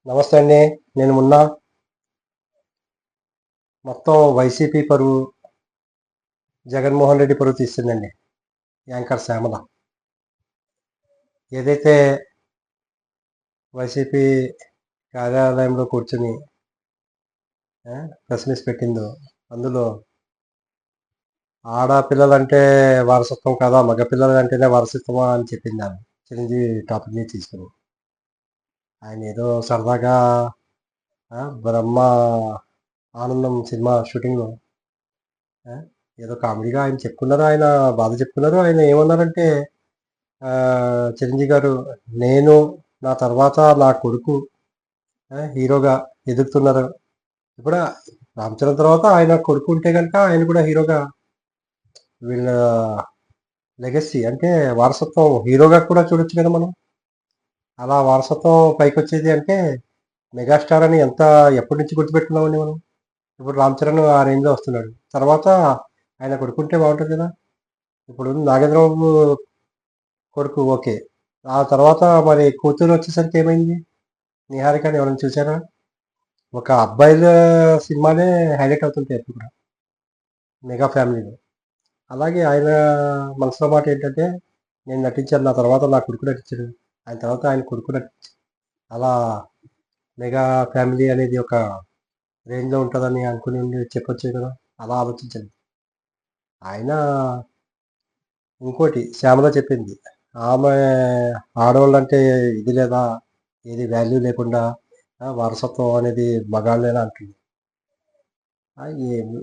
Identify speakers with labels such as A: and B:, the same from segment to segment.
A: నమస్తే అండి. నేను మొన్న మొత్తం వైసీపీ పరువు, జగన్మోహన్ రెడ్డి పరువు తీసిందండి యాంకర్ శ్యామల. ఏదైతే వైసీపీ కార్యాలయంలో కూర్చొని ప్రెస్ మీట్స్ పెట్టిందో, అందులో ఆడపిల్లలంటే వారసత్వం కాదా, మగపిల్లలు అంటేనే వారసత్వమా అని చెప్పింది ఆమె. చిరంజీవి టాపిక్ని తీసుకుని ఆయన ఏదో సరదాగా బ్రహ్మ ఆనందం సినిమా షూటింగ్లో ఏదో కామెడీగా ఆయన చెప్పుకున్నారు, ఆయన బాధ చెప్పుకున్నారు. ఆయన ఏమన్నారంటే చిరంజీవి గారు, నేను నా తర్వాత నా కొడుకు హీరోగా ఎదుగుతున్నారు. ఇప్పుడు రామ్ చరణ్ తర్వాత ఆయన కొడుకు ఉంటే కనుక ఆయన కూడా హీరోగా వీళ్ళ లెగసీ అంటే వారసత్వం హీరోగా కూడా చూడొచ్చు కదా మనం. అలా వారసత్వం పైకి వచ్చేది అంటే మెగాస్టార్ అని ఎప్పటి నుంచి గుర్తుపెట్టుకున్నామండి మనం. ఇప్పుడు రామ్ చరణ్ ఆ రేంజ్లో వస్తున్నాడు. తర్వాత ఆయన కొడుకుంటే బాగుంటుంది కదా. ఇప్పుడు నాగేంద్రబాబు కొడుకు ఓకే. ఆ తర్వాత మరి కూతురు వచ్చేసరికి ఏమైంది? నిహారికని ఎవరైనా చూసారా? ఒక అబ్బాయిల సినిమానే హైలైట్ అవుతుంటాయి ఎప్పుడు కూడా మెగా ఫ్యామిలీలో. అలాగే ఆయన మనసులో మాట ఏంటంటే, నేను నటించాను, నా తర్వాత నా కొడుకు నటించాడు, ఆయన తర్వాత ఆయన కొడుకు నటించాడు. అలా మెగా ఫ్యామిలీ అనేది ఒక రేంజ్లో ఉంటుందని అనుకుని చెప్పొచ్చు కదా. అలా ఆలోచించండి. ఆయన ఇంకోటి శ్యామల చెప్పింది, ఆమె ఆడవాళ్ళంటే ఇది లేదా, ఏది వాల్యూ లేకుండా వారసత్వం అనేది మగాళ్ళేనా అంటుంది.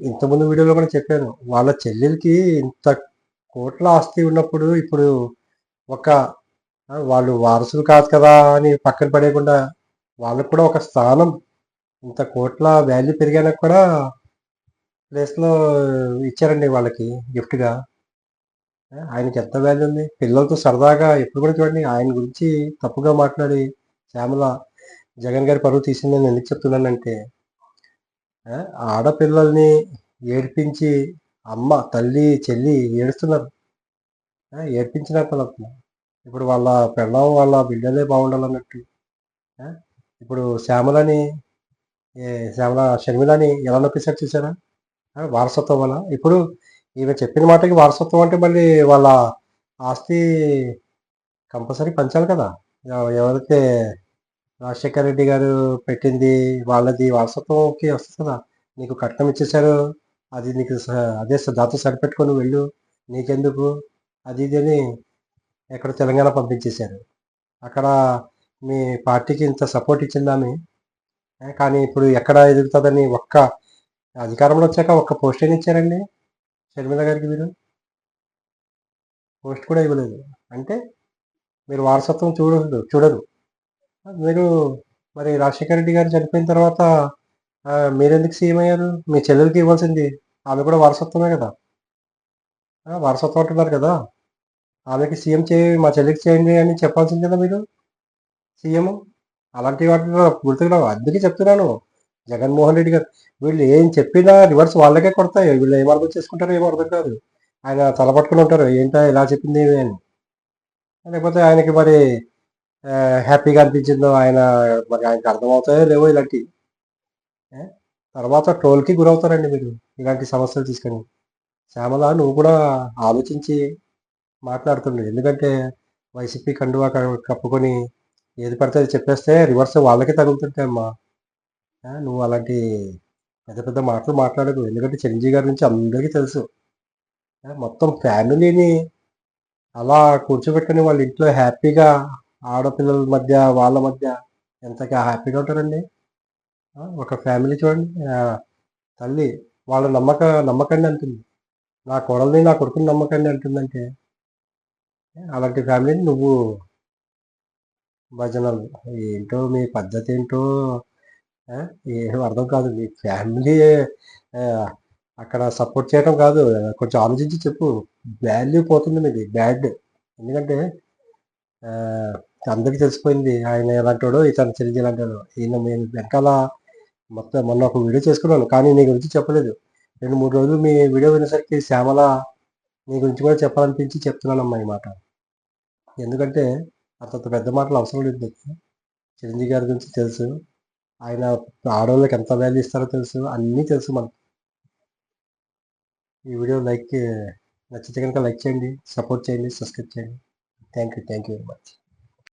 A: ఇంతకుముందు వీడియోలో కూడా చెప్పాను, వాళ్ళ చెల్లెలకి ఇంత కోట్ల ఆస్తి ఉన్నప్పుడు ఇప్పుడు ఒక వాళ్ళు వారసులు కాదు కదా అని పక్కన పడేయకుండా వాళ్ళకు కూడా ఒక స్థానం, ఇంత కోట్ల వాల్యూ పెరిగాక కూడా ప్లేస్లో ఇచ్చారండి వాళ్ళకి గిఫ్ట్గా. ఆయనకి ఎంత వాల్యూ ఉంది. పిల్లలతో సరదాగా ఎప్పుడు కూడా చూడండి ఆయన గురించి తప్పుగా మాట్లాడి శ్యామల జగన్ గారి పరువు తీసింది. నేను ఎందుకు చెప్తున్నానంటే, ఆడపిల్లల్ని ఏడిపించి అమ్మ తల్లి చెల్లి ఏడుస్తున్నారు, ఏడ్పించినట్టు. ఇప్పుడు వాళ్ళ పెళ్ళాం వాళ్ళ బిడ్డలే బాగుండాలన్నట్టు. ఇప్పుడు శ్యామలని షర్మిలని ఎలా నొప్పిస్తారు చూసారా, వారసత్వం వల్ల. ఇప్పుడు ఈమె చెప్పిన మాటకి వారసత్వం అంటే మళ్ళీ వాళ్ళ ఆస్తి కంపల్సరీ పంచాలి కదా. ఎవరైతే రాజశేఖర రెడ్డి గారు పెట్టింది వాళ్ళది వారసత్వంకి వస్తుంది కదా. నీకు కట్నం ఇచ్చేసారు, అది నీకు అదే దాంతో సరిపెట్టుకొని వెళ్ళు, నీకెందుకు అది ఇది అని ఎక్కడ తెలంగాణ పంపించేశారు. అక్కడ మీ పార్టీకి ఇంత సపోర్ట్ ఇచ్చిందామె, కానీ ఇప్పుడు ఎక్కడ ఎదుగుతుందని అధికారంలో వచ్చాక ఒక్క పోస్ట్ అయినా ఇచ్చారండి షర్మిల గారికి? మీరు పోస్ట్ కూడా ఇవ్వలేదు. అంటే మీరు వారసత్వం చూడరు మీరు. మరి రాజశేఖర రెడ్డి గారు చనిపోయిన తర్వాత మీరెందుకు సీఎం అయ్యారు? మీ చెల్లెలకి ఇవ్వాల్సింది, ఆమె కూడా వారసత్వమే కదా. వారసత్వం అంటున్నారు కదా, ఆమెకి సీఎం మా చెల్లికి చేయండి అని చెప్పాల్సింది కదా మీరు సీఎం. అలాంటి వాటిలో గుర్తుకురావు. అందుకే చెప్తున్నాను, జగన్మోహన్ రెడ్డి గారు వీళ్ళు ఏం చెప్పినా రివర్స్ వాళ్ళకే కొడతాయి. వీళ్ళు ఏం అర్థం చేసుకుంటారో ఏమో అర్థం కాదు. ఆయన తలపట్టుకుని ఉంటారు, ఏంటో ఇలా చెప్పింది అని. లేకపోతే ఆయనకి మరి హ్యాపీగా అనిపించిందో, మరి ఆయనకి అర్థమవుతాయో లేవో ఇలాంటి. తర్వాత ట్రోల్కి గురవుతారండి మీరు ఇలాంటి సమస్యలు తీసుకొని. శ్యామల నువ్వు కూడా ఆలోచించి మాట్లాడుతుండే, ఎందుకంటే వైసీపీ కండువా కప్పుకొని ఏది పడితే అది చెప్పేస్తే రివర్స్ వాళ్ళకే తగులుతుంటాయి అమ్మా. నువ్వు అలాంటి పెద్ద పెద్ద మాటలు మాట్లాడకు. ఎందుకంటే చిరంజీవి గారి నుంచి అందరికీ తెలుసు. మొత్తం ఫ్యామిలీని అలా కూర్చోబెట్టుకుని వాళ్ళ ఇంట్లో హ్యాపీగా ఆడపిల్లల మధ్య వాళ్ళ మధ్య ఎంతగా హ్యాపీగా ఉంటారండి. ఒక ఫ్యామిలీ చూడండి, తల్లి వాళ్ళ నమ్మకండి అంటుంది, నా కోడల్ని నా కొడుకుని నమ్మకండి అంటుందంటే అలాంటి ఫ్యామిలీని నువ్వు భజనలు ఏంటో మీ పద్ధతి ఏంటో ఏం అర్థం కాదు. మీ ఫ్యామిలీ అక్కడ సపోర్ట్ చేయడం కాదు, కొంచెం ఆలోచించి చెప్పు. వాల్యూ పోతుంది మీది బ్యాడ్. ఎందుకంటే అందరికీ తెలిసిపోయింది ఆయన ఎలాంటాడో, ఇతను చిరంజీవి ఎలాంటాడో. ఈయన మేము వెనకాల మొత్తం మొన్న ఒక వీడియో చేసుకున్నాను, కానీ నీ గురించి చెప్పలేదు. 2-3 రోజులు మీ వీడియో వినేసరికి శ్యామల నీ గురించి కూడా చెప్పాలనిపించి చెప్తున్నానమ్మా ఈ మాట. ఎందుకంటే అంత పెద్ద మాటలు అవసరం లేదు. చిరంజీవి గారి గురించి తెలుసు, ఆయన ఆడవాళ్ళకి ఎంత వాల్యూ ఇస్తారో తెలుసు, అన్నీ తెలుసు మనకు. ఈ వీడియో నచ్చితే కనుక లైక్ చేయండి, సపోర్ట్ చేయండి, సబ్స్క్రైబ్ చేయండి. Thank you very much.